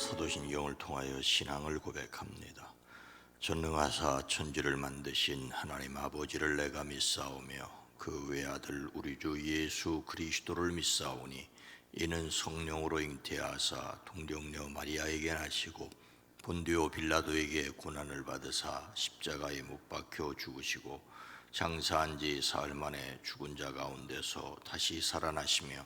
사도신경을 통하여 신앙을 고백합니다. 전능하사 천지를 만드신 하나님 아버지를 내가 믿사오며 그 외아들 우리 주 예수 그리스도를 믿사오니 이는 성령으로 잉태하사 동정녀 마리아에게 나시고 본디오 빌라도에게 고난을 받으사 십자가에 못 박혀 죽으시고 장사한 지 사흘 만에 죽은 자 가운데서 다시 살아나시며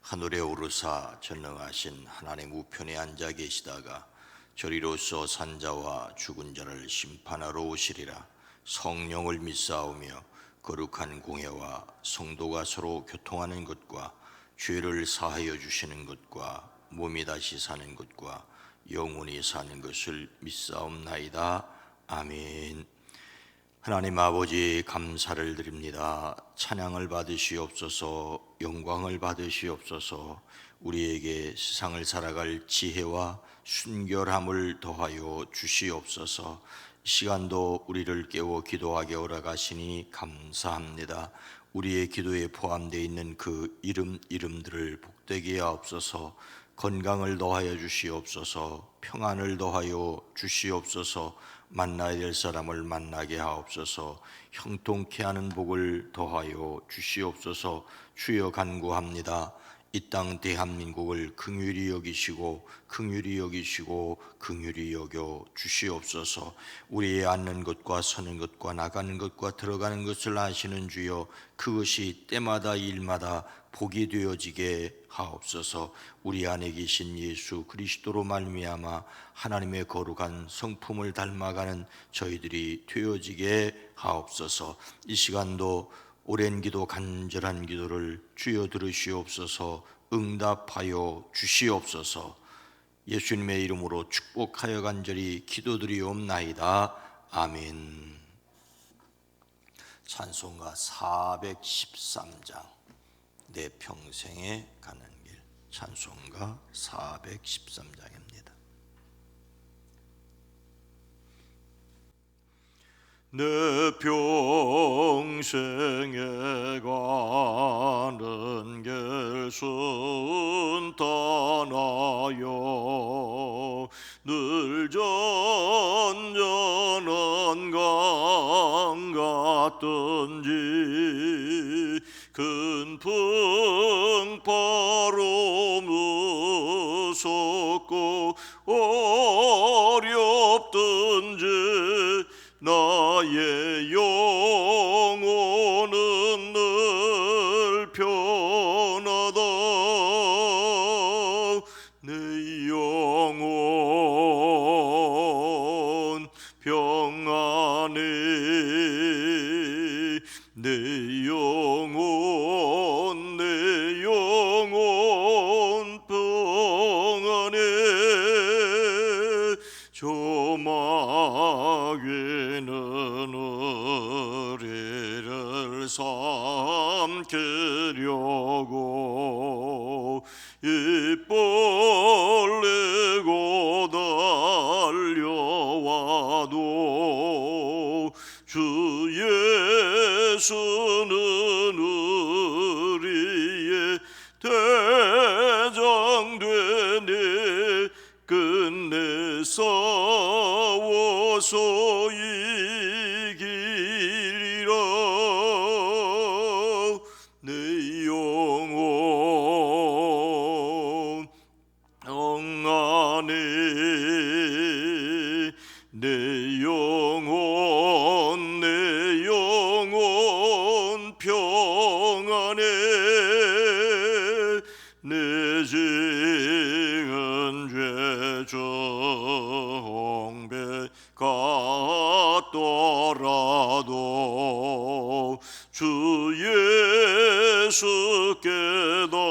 하늘에 오르사 전능하신 하나님 우편에 앉아 계시다가 저리로서 산자와 죽은 자를 심판하러 오시리라. 성령을 믿사오며 거룩한 공회와 성도가 서로 교통하는 것과 죄를 사하여 주시는 것과 몸이 다시 사는 것과 영원히 사는 것을 믿사옵나이다. 아멘. 하나님 아버지, 감사를 드립니다. 찬양을 받으시옵소서, 영광을 받으시옵소서. 우리에게 세상을 살아갈 지혜와 순결함을 더하여 주시옵소서. 이 시간도 우리를 깨워 기도하게 오라가시니 감사합니다. 우리의 기도에 포함되어 있는 그 이름들을 복되게 하옵소서. 건강을 더하여 주시옵소서. 평안을 더하여 주시옵소서. 만나야 될 사람을 만나게 하옵소서. 형통케 하는 복을 더하여 주시옵소서. 주여 간구합니다. 이 땅 대한민국을 긍휼히 여기시고 긍휼히 여기시고 긍휼히 여겨 주시옵소서. 우리의 앉는 것과 서는 것과 나가는 것과 들어가는 것을 아시는 주여, 그것이 때마다 일마다 복이 되어지게 하옵소서. 우리 안에 계신 예수 그리스도로 말미암아 하나님의 거룩한 성품을 닮아가는 저희들이 되어지게 하옵소서. 이 시간도 오랜 기도, 간절한 기도를 주여 들으시옵소서. 응답하여 주시옵소서. 예수님의 이름으로 축복하여 간절히 기도드리옵나이다. 아멘. 찬송가 413장 내 평생에 가는 길. 찬송가 413장입니다. 내 평생에 가는 길 순탄하여 늘 전전한 강 같든지 큰 풍파로 무섭고 어렵든지 나의 영혼은 늘 편하다. 내 영혼 평안해. 내 영혼 평안해. 조마귀는 우리를 삼키려고 입 벌리고 달려와도 주 예수는 우리의 대장 되네. 끝내 싸워서 이기리라. 내 영혼 평안해. 내 영혼 평안해. 내 지은 죄 정배 같더라도 주 예수께 달려면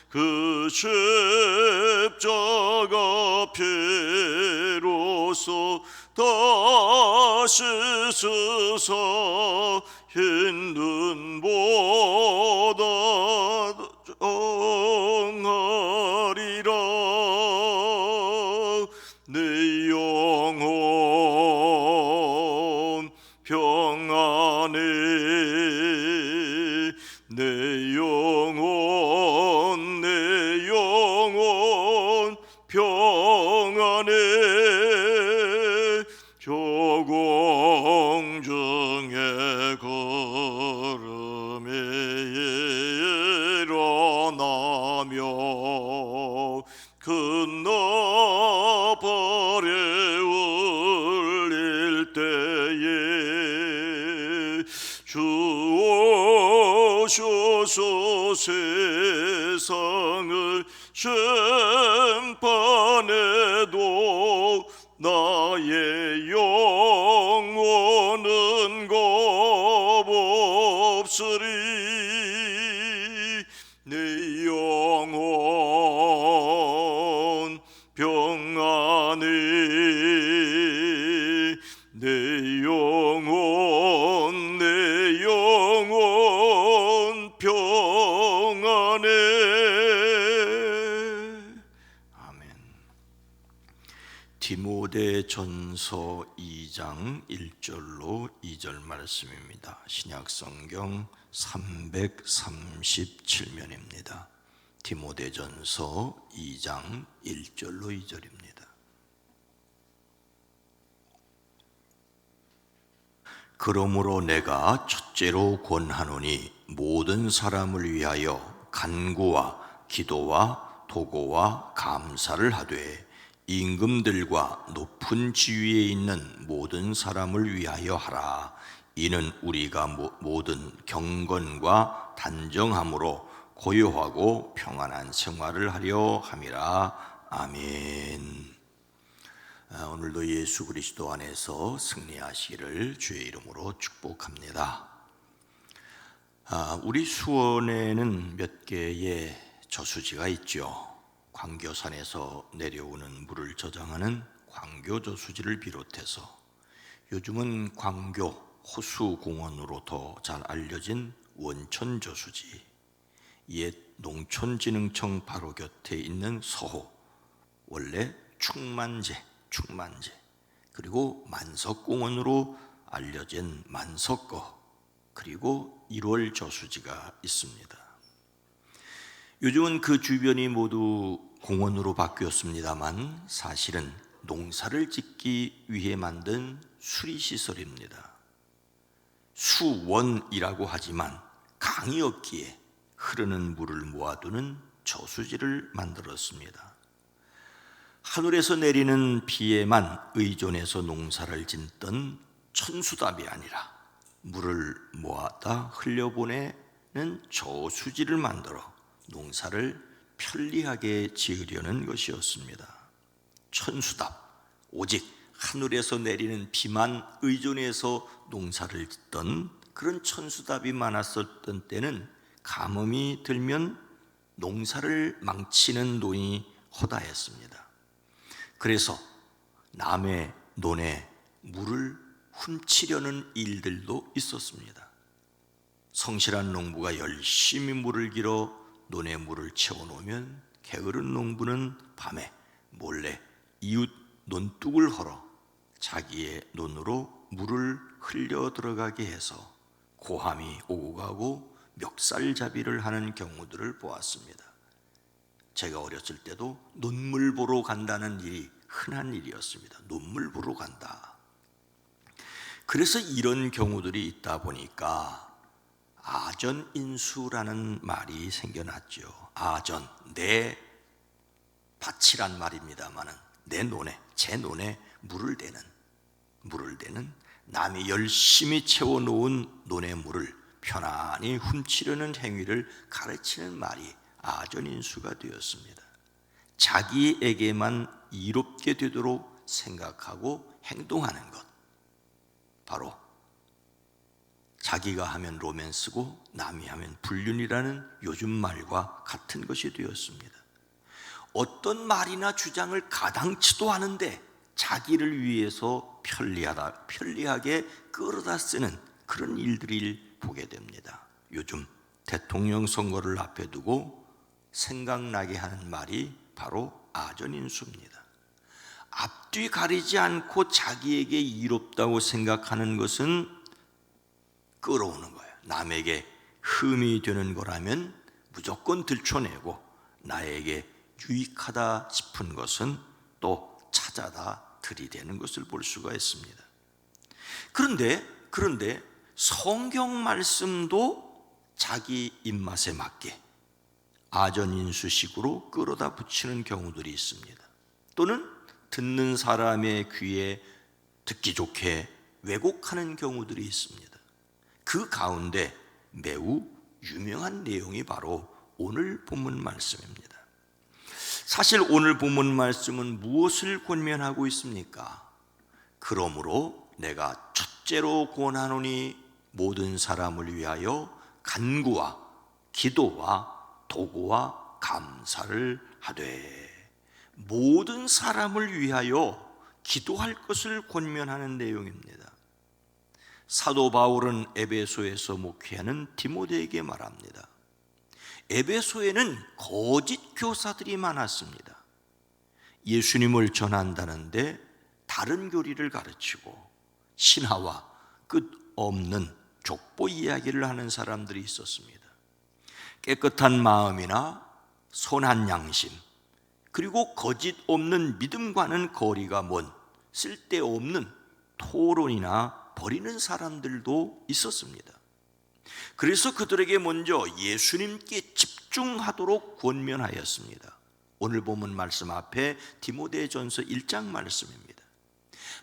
그 십자가 피로써 다시 쓰사 흰 눈보다 정하리라. 내 영혼 평안해. 내 영혼 주 오셔서 세상을 심판해도 나의 영혼은 겁없으리. 내 영혼 평안해. 내 영혼 평안해. 아멘. 디모데전서 2장 1절로 2절 말씀입니다. 신약성경 337면입니다. 디모데전서 2장 1절로 2절입니다. 그러므로 내가 첫째로 권하노니 모든 사람을 위하여 간구와 기도와 도고와 감사를 하되 임금들과 높은 지위에 있는 모든 사람을 위하여 하라. 이는 우리가 모든 경건과 단정함으로 고요하고 평안한 생활을 하려 함이라. 아멘. 오늘도 예수 그리스도 안에서 승리하시기를 주의 이름으로 축복합니다. 우리 수원에는 몇 개의 저수지가 있죠. 광교산에서 내려오는 물을 저장하는 광교저수지를 비롯해서 요즘은 광교 호수공원으로 더 잘 알려진 원천저수지, 옛 농촌진흥청 바로 곁에 있는 서호, 원래 충만제, 그리고 만석공원으로 알려진 만석거, 그리고 1월 저수지가 있습니다. 요즘은 그 주변이 모두 공원으로 바뀌었습니다만 사실은 농사를 짓기 위해 만든 수리시설입니다. 수원이라고 하지만 강이 없기에 흐르는 물을 모아두는 저수지를 만들었습니다. 하늘에서 내리는 비에만 의존해서 농사를 짓던 천수답이 아니라 물을 모아다 흘려보내는 저수지를 만들어 농사를 편리하게 지으려는 것이었습니다. 천수답, 오직 하늘에서 내리는 비만 의존해서 농사를 짓던 그런 천수답이 많았었던 때는 가뭄이 들면 농사를 망치는 논이 허다했습니다. 그래서 남의 논에 물을 훔치려는 일들도 있었습니다. 성실한 농부가 열심히 물을 길어 논에 물을 채워놓으면 게으른 농부는 밤에 몰래 이웃 논둑을 헐어 자기의 논으로 물을 흘려 들어가게 해서 고함이 오고 가고 멱살잡이를 하는 경우들을 보았습니다. 제가 어렸을 때도 논물 보러 간다는 일이 흔한 일이었습니다. 논물 보러 간다. 그래서 이런 경우들이 있다 보니까 아전인수라는 말이 생겨났죠. 아전, 내 밭이란 말입니다마는 내 논에, 제 논에 물을 대는 남이 열심히 채워놓은 논의 물을 편안히 훔치려는 행위를 가르치는 말이 아전인수가 되었습니다. 자기에게만 이롭게 되도록 생각하고 행동하는 것, 바로 자기가 하면 로맨스고 남이 하면 불륜이라는 요즘 말과 같은 것이 되었습니다. 어떤 말이나 주장을 가당치도 않은데 자기를 위해서 편리하게 끌어다 쓰는 그런 일들을 보게 됩니다. 요즘 대통령 선거를 앞에 두고 생각나게 하는 말이 바로 아전인수입니다. 앞뒤 가리지 않고 자기에게 이롭다고 생각하는 것은 끌어오는 거예요. 남에게 흠이 되는 거라면 무조건 들춰내고 나에게 유익하다 싶은 것은 또 찾아다 들이대는 것을 볼 수가 있습니다. 그런데 성경 말씀도 자기 입맛에 맞게 아전인수식으로 끌어다 붙이는 경우들이 있습니다. 또는 듣는 사람의 귀에 듣기 좋게 왜곡하는 경우들이 있습니다. 그 가운데 매우 유명한 내용이 바로 오늘 본문 말씀입니다. 사실 오늘 본문 말씀은 무엇을 권면하고 있습니까? 그러므로 내가 첫째로 권하노니 모든 사람을 위하여 간구와 기도와 도구와 감사를 하되, 모든 사람을 위하여 기도할 것을 권면하는 내용입니다. 사도 바울은 에베소에서 목회하는 디모데에게 말합니다. 에베소에는 거짓 교사들이 많았습니다. 예수님을 전한다는데 다른 교리를 가르치고 신화와 끝없는 족보 이야기를 하는 사람들이 있었습니다. 깨끗한 마음이나 선한 양심, 그리고 거짓 없는 믿음과는 거리가 먼 쓸데없는 토론이나 버리는 사람들도 있었습니다. 그래서 그들에게 먼저 예수님께 집중하도록 권면하였습니다. 오늘 본문 말씀 앞에 디모데전서 1장 말씀입니다.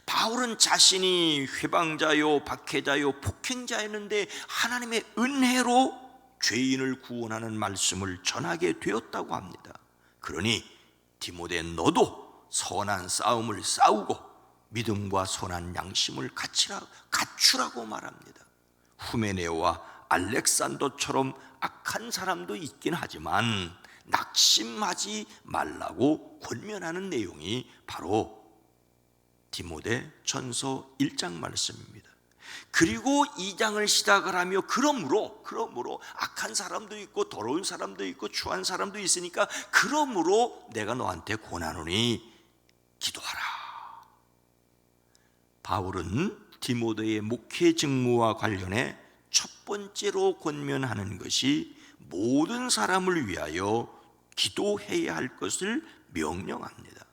바울은 자신이 회방자요, 박해자요, 폭행자였는데 하나님의 은혜로 죄인을 구원하는 말씀을 전하게 되었다고 합니다. 그러니 디모데, 너도 선한 싸움을 싸우고 믿음과 선한 양심을 갖추라고 말합니다. 후메네오와 알렉산더처럼 악한 사람도 있긴 하지만 낙심하지 말라고 권면하는 내용이 바로 디모데 전서 1장 말씀입니다. 그리고 2장을 시작을 하며 그러므로 악한 사람도 있고 더러운 사람도 있고 추한 사람도 있으니까 그러므로 내가 너한테 권하노니 기도하라. 바울은 디모데의 목회 직무와 관련해 첫 번째로 권면하는 것이 모든 사람을 위하여 기도해야 할 것을 명령합니다.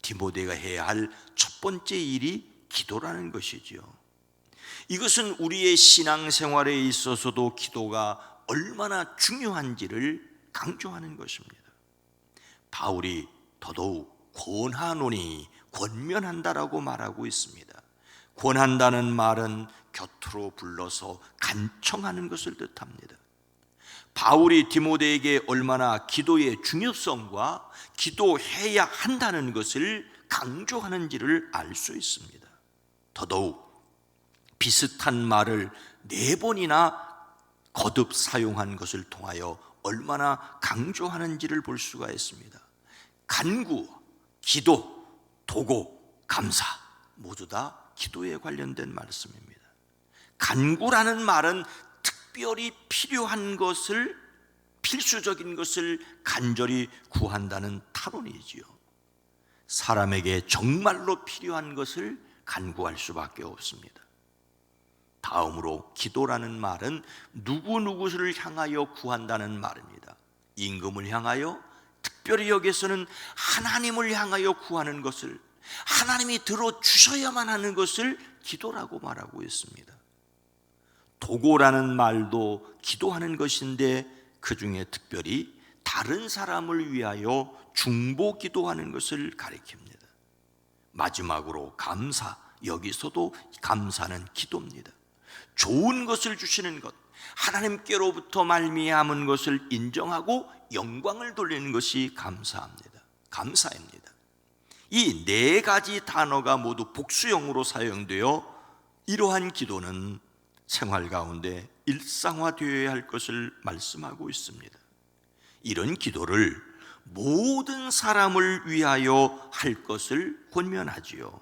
디모데가 해야 할 첫 번째 일이 기도라는 것이지요. 이것은 우리의 신앙생활에 있어서도 기도가 얼마나 중요한지를 강조하는 것입니다. 바울이 더더욱 권하노니, 권면한다라고 말하고 있습니다. 권한다는 말은 곁으로 불러서 간청하는 것을 뜻합니다. 바울이 디모데에게 얼마나 기도의 중요성과 기도해야 한다는 것을 강조하는지를 알 수 있습니다. 더더욱 비슷한 말을 4번이나 거듭 사용한 것을 통하여 얼마나 강조하는지를 볼 수가 있습니다. 간구, 기도, 도고, 감사 모두 다 기도에 관련된 말씀입니다. 간구라는 말은 특별히 필요한 것을, 필수적인 것을 간절히 구한다는 탄원이지요. 사람에게 정말로 필요한 것을 간구할 수밖에 없습니다. 다음으로 기도라는 말은 누구누구를 향하여 구한다는 말입니다. 임금을 향하여, 특별히 여기서는 하나님을 향하여 구하는 것을, 하나님이 들어주셔야만 하는 것을 기도라고 말하고 있습니다. 도고라는 말도 기도하는 것인데 그 중에 특별히 다른 사람을 위하여 중보 기도하는 것을 가리킵니다. 마지막으로 감사, 여기서도 감사는 기도입니다. 좋은 것을 주시는 것, 하나님께로부터 말미암은 것을 인정하고 영광을 돌리는 것이 감사합니다. 감사입니다. 이 4가지 단어가 모두 복수형으로 사용되어 이러한 기도는 생활 가운데 일상화되어야 할 것을 말씀하고 있습니다. 이런 기도를 모든 사람을 위하여 할 것을 권면하지요.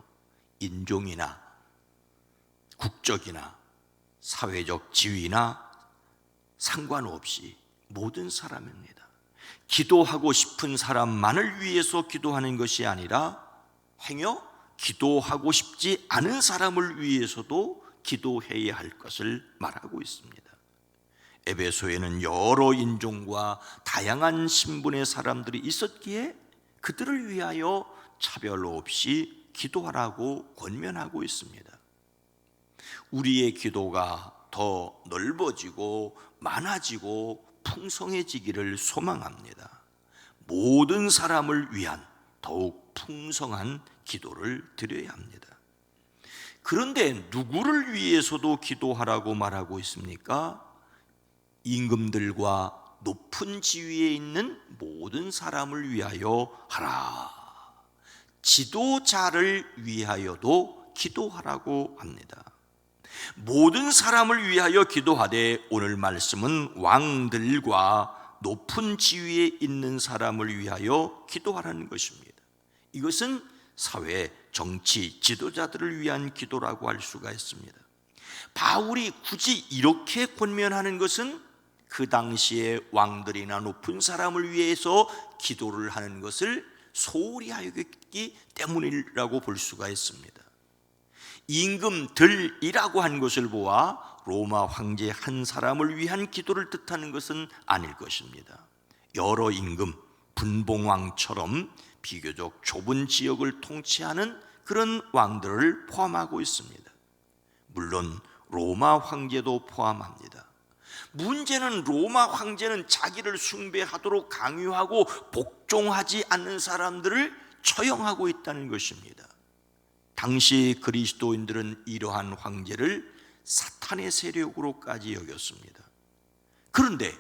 인종이나 국적이나 사회적 지위나 상관없이 모든 사람입니다. 기도하고 싶은 사람만을 위해서 기도하는 것이 아니라 행여 기도하고 싶지 않은 사람을 위해서도 기도해야 할 것을 말하고 있습니다. 에베소에는 여러 인종과 다양한 신분의 사람들이 있었기에 그들을 위하여 차별 없이 기도하라고 권면하고 있습니다. 우리의 기도가 더 넓어지고 많아지고 풍성해지기를 소망합니다. 모든 사람을 위한 더욱 풍성한 기도를 드려야 합니다. 그런데 누구를 위해서도 기도하라고 말하고 있습니까? 임금들과 높은 지위에 있는 모든 사람을 위하여 하라. 지도자를 위하여도 기도하라고 합니다. 모든 사람을 위하여 기도하되 오늘 말씀은 왕들과 높은 지위에 있는 사람을 위하여 기도하라는 것입니다. 이것은 사회, 정치, 지도자들을 위한 기도라고 할 수가 있습니다. 바울이 굳이 이렇게 권면하는 것은 그 당시에 왕들이나 높은 사람을 위해서 기도를 하는 것을 소홀히 하였기 때문이라고 볼 수가 있습니다. 임금들이라고 한 것을 보아 로마 황제 한 사람을 위한 기도를 뜻하는 것은 아닐 것입니다. 여러 임금, 분봉왕처럼 비교적 좁은 지역을 통치하는 그런 왕들을 포함하고 있습니다. 물론 로마 황제도 포함합니다. 문제는 로마 황제는 자기를 숭배하도록 강요하고 복종하지 않는 사람들을 처형하고 있다는 것입니다. 당시 그리스도인들은 이러한 황제를 사탄의 세력으로까지 여겼습니다. 그런데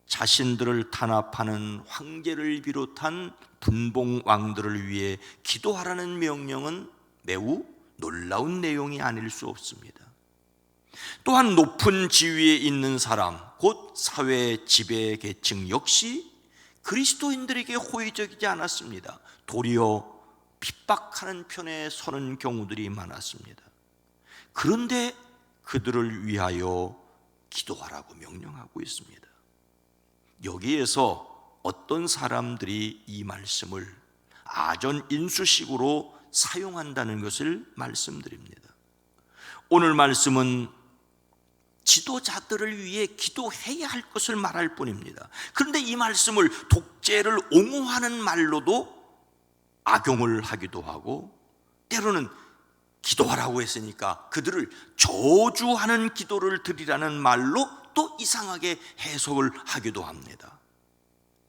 자신들을 탄압하는 황제를 비롯한 분봉 왕들을 위해 기도하라는 명령은 매우 놀라운 내용이 아닐 수 없습니다. 또한 높은 지위에 있는 사람, 곧 사회 지배 계층 역시 그리스도인들에게 호의적이지 않았습니다. 도리어 핍박하는 편에 서는 경우들이 많았습니다. 그런데 그들을 위하여 기도하라고 명령하고 있습니다. 여기에서 어떤 사람들이 이 말씀을 아전인수식으로 사용한다는 것을 말씀드립니다. 오늘 말씀은 지도자들을 위해 기도해야 할 것을 말할 뿐입니다. 그런데 이 말씀을 독재를 옹호하는 말로도 악용을 하기도 하고, 때로는 기도하라고 했으니까 그들을 저주하는 기도를 드리라는 말로 또 이상하게 해석을 하기도 합니다.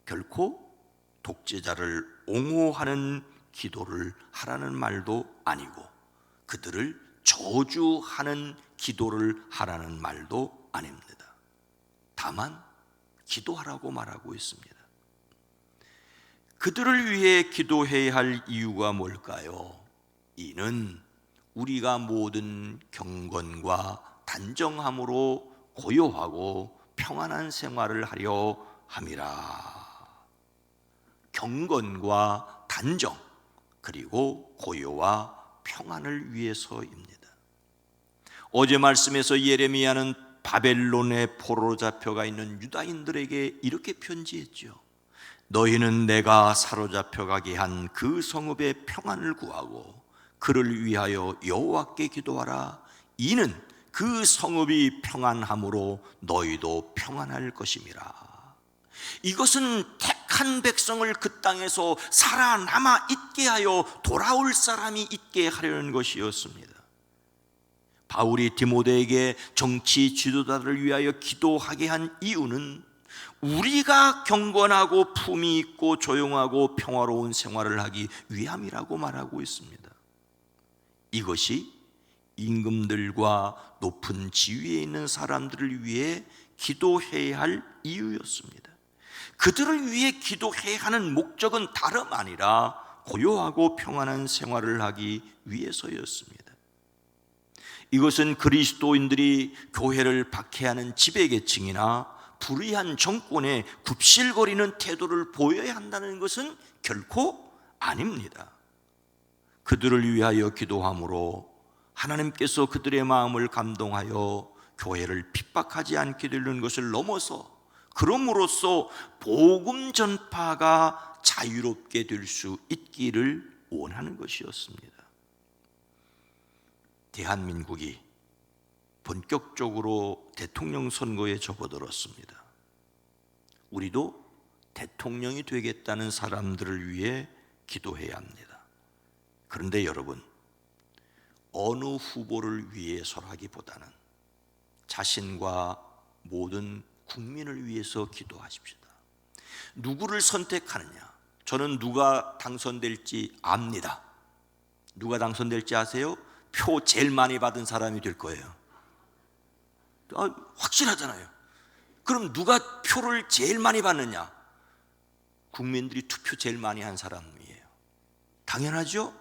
결코 독재자를 옹호하는 기도를 하라는 말도 아니고 그들을 저주하는 기도를 하라는 말도 아닙니다. 다만 기도하라고 말하고 있습니다. 그들을 위해 기도해야 할 이유가 뭘까요? 이는 우리가 모든 경건과 단정함으로 고요하고 평안한 생활을 하려 함이라. 경건과 단정, 그리고 고요와 평안을 위해서입니다. 어제 말씀에서 예레미야는 바벨론의 포로로 잡혀가 있는 유다인들에게 이렇게 편지했죠. 너희는 내가 사로잡혀가게 한 그 성읍의 평안을 구하고 그를 위하여 여호와께 기도하라. 이는 그 성읍이 평안함으로 너희도 평안할 것임이라. 이것은 택한 백성을 그 땅에서 살아남아 있게 하여 돌아올 사람이 있게 하려는 것이었습니다. 바울이 디모데에게 정치 지도자들을 위하여 기도하게 한 이유는 우리가 경건하고 품위 있고 조용하고 평화로운 생활을 하기 위함이라고 말하고 있습니다. 이것이 임금들과 높은 지위에 있는 사람들을 위해 기도해야 할 이유였습니다. 그들을 위해 기도해야 하는 목적은 다름 아니라 고요하고 평안한 생활을 하기 위해서였습니다. 이것은 그리스도인들이 교회를 박해하는 지배계층이나 불의한 정권에 굽실거리는 태도를 보여야 한다는 것은 결코 아닙니다. 그들을 위하여 기도함으로 하나님께서 그들의 마음을 감동하여 교회를 핍박하지 않게 되는 것을 넘어서 그럼으로써 복음 전파가 자유롭게 될 수 있기를 원하는 것이었습니다. 대한민국이 본격적으로 대통령 선거에 접어들었습니다. 우리도 대통령이 되겠다는 사람들을 위해 기도해야 합니다. 그런데 여러분, 어느 후보를 위해서라기보다는 자신과 모든 국민을 위해서 기도하십시다. 누구를 선택하느냐? 저는 누가 당선될지 압니다. 누가 당선될지 아세요? 표 제일 많이 받은 사람이 될 거예요. 확실하잖아요. 그럼 누가 표를 제일 많이 받느냐? 국민들이 투표 제일 많이 한 사람이에요. 당연하죠?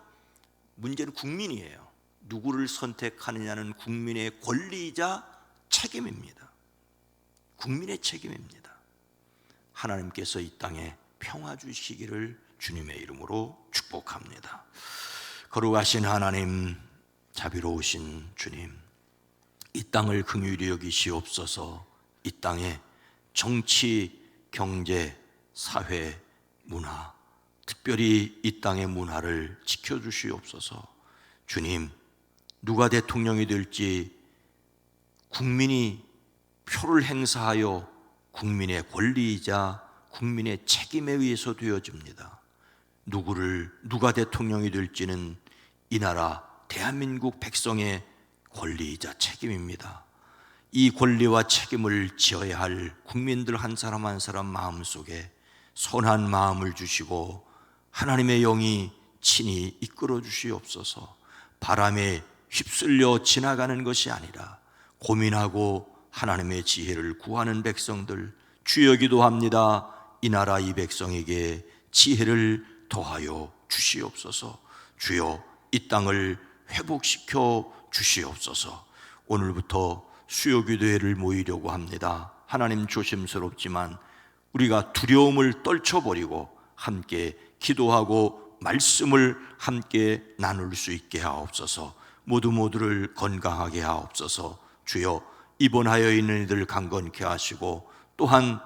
문제는 국민이에요. 누구를 선택하느냐는 국민의 권리이자 책임입니다. 국민의 책임입니다. 하나님께서 이 땅에 평화 주시기를 주님의 이름으로 축복합니다. 거룩하신 하나님, 자비로우신 주님, 이 땅을 긍휼히 여기시옵소서. 이 땅에 정치, 경제, 사회, 문화, 특별히 이 땅의 문화를 지켜주시옵소서. 주님, 누가 대통령이 될지 국민이 표를 행사하여 국민의 권리이자 국민의 책임에 의해서 되어집니다. 누가 대통령이 될지는 이 나라 대한민국 백성의 권리이자 책임입니다. 이 권리와 책임을 지어야 할 국민들 한 사람 한 사람 마음속에 선한 마음을 주시고 하나님의 영이 친히 이끌어 주시옵소서. 바람에 휩쓸려 지나가는 것이 아니라 고민하고 하나님의 지혜를 구하는 백성들, 주여 기도합니다. 이 나라 이 백성에게 지혜를 더하여 주시옵소서. 주여 이 땅을 회복시켜 주시옵소서. 오늘부터 수요기도회를 모이려고 합니다. 하나님, 조심스럽지만 우리가 두려움을 떨쳐버리고 함께 기도하고 말씀을 함께 나눌 수 있게 하옵소서. 모두를 건강하게 하옵소서. 주여, 입원하여 있는 이들 강건케 하시고 또한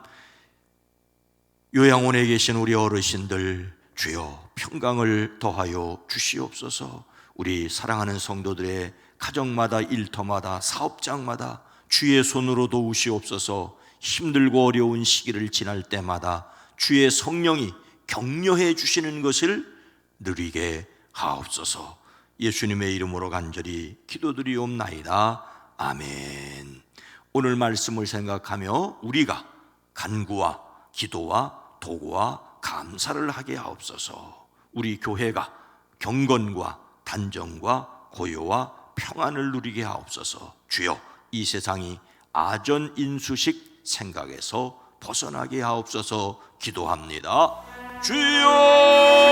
요양원에 계신 우리 어르신들 주여 평강을 더하여 주시옵소서. 우리 사랑하는 성도들의 가정마다, 일터마다, 사업장마다 주의 손으로 도우시옵소서. 힘들고 어려운 시기를 지날 때마다 주의 성령이 격려해 주시는 것을 누리게 하옵소서. 예수님의 이름으로 간절히 기도드리옵나이다. 아멘. 오늘 말씀을 생각하며 우리가 간구와 기도와 도구와 감사를 하게 하옵소서. 우리 교회가 경건과 단정과 고요와 평안을 누리게 하옵소서. 주여, 이 세상이 아전인수식 생각에서 벗어나게 하옵소서. 기도합니다. 주여!